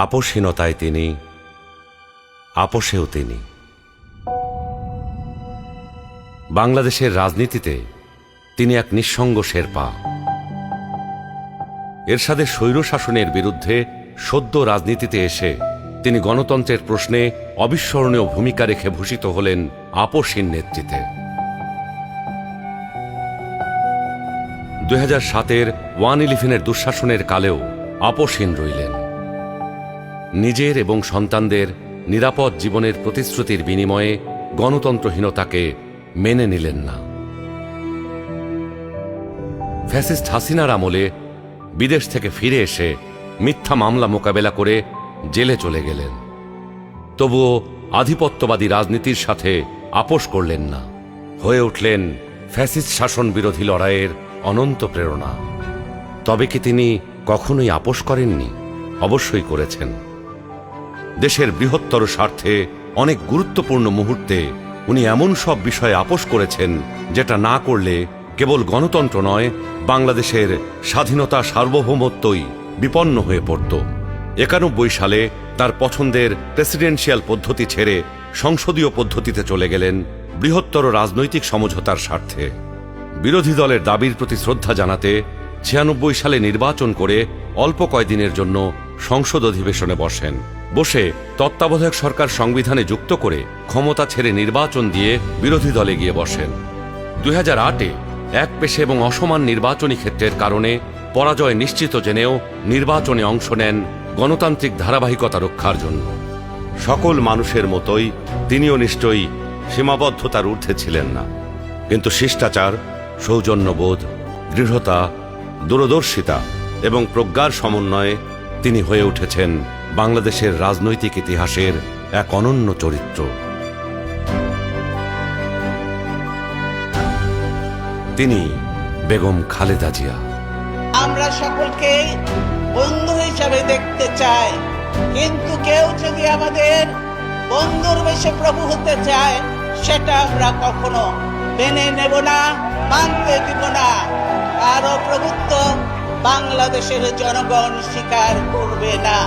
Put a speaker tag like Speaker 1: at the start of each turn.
Speaker 1: আপোষহীনতায় তিনি, আপোষেও তিনি। বাংলাদেশের রাজনীতিতে তিনি এক নিঃসঙ্গ শেরপা। এরশাদের স্বৈরশাসনের বিরুদ্ধে সদ্য রাজনীতিতে এসে তিনি গণতন্ত্রের প্রশ্নে অবিস্মরণীয় ভূমিকা রেখে ভূষিত হলেন আপোষহীন নেতৃত্বে। 2007-এর 1/11-এর দুঃশাসনের কালেও আপোষহীন রইলেন। নিজের এবং সন্তানদের নিরাপদ জীবনের প্রতিশ্রুতির বিনিময়ে গণতন্ত্রহীনতাকে মেনে নিলেন না। ফ্যাসিস্ট হাসিনার আমলে বিদেশ থেকে ফিরে এসে মিথ্যা মামলা মোকাবেলা করে জেলে চলে গেলেন। তবুও আধিপত্যবাদী রাজনীতির সাথে আপোষ করলেন না, হয়ে উঠলেন ফ্যাসিস্ট শাসন বিরোধী লড়াইয়ের অনন্ত প্রেরণা। তবে কি তিনি কখনোই আপোষ করেননি? অবশ্যই করেছেন। দেশের বৃহত্তর স্বার্থে অনেক গুরুত্বপূর্ণ মুহূর্তে উনি এমন সব বিষয়ে আপোষ করেছেন যেটা না করলে কেবল গণতন্ত্র নয়, বাংলাদেশের স্বাধীনতা সার্বভৌমত্বই বিপন্ন হয়ে পড়ত। 91 সালে তার পছন্দের প্রেসিডেন্সিয়াল পদ্ধতি ছেড়ে সংসদীয় পদ্ধতিতে চলে গেলেন বৃহত্তর রাজনৈতিক সমঝোতার স্বার্থে। বিরোধী দলের দাবির প্রতি শ্রদ্ধা জানাতে 96 সালে নির্বাচন করে অল্প কয়েকদিনের জন্য সংসদ অধিবেশনে বসে তত্ত্বাবধায়ক সরকার সংবিধানে যুক্ত করে ক্ষমতা ছেড়ে নির্বাচন দিয়ে বিরোধী দলে গিয়ে বসেন। 2008-এ একপেশে এবং অসমান নির্বাচনী ক্ষেত্রের কারণে পরাজয় নিশ্চিত জেনেও নির্বাচনে অংশ নেন গণতান্ত্রিক ধারাবাহিকতা রক্ষার জন্য। সকল মানুষের মতোই তিনিও নিশ্চয়ই সীমাবদ্ধতার ঊর্ধ্বে ছিলেন না, কিন্তু শিষ্টাচার, সৌজন্যবোধ, দৃঢ়তা, দূরদর্শিতা এবং প্রজ্ঞার সমন্বয়ে তিনি হয়ে উঠেছেন বাংলাদেশের রাজনৈতিক ইতিহাসের এক অনন্য চরিত্র। তিনি বেগম খালেদা জিয়া।
Speaker 2: আমরা সকলকে বন্ধু হিসাবে দেখতে চাই, কিন্তু কেউ যদি আমাদের বন্ধুর বেশে প্রভু হতে চায়, সেটা আমরা কখনো মেনে নেব না, মানতে দিব না। আরো প্রভুত্ব বাংলাদেশের জনগণ স্বীকার করবে না।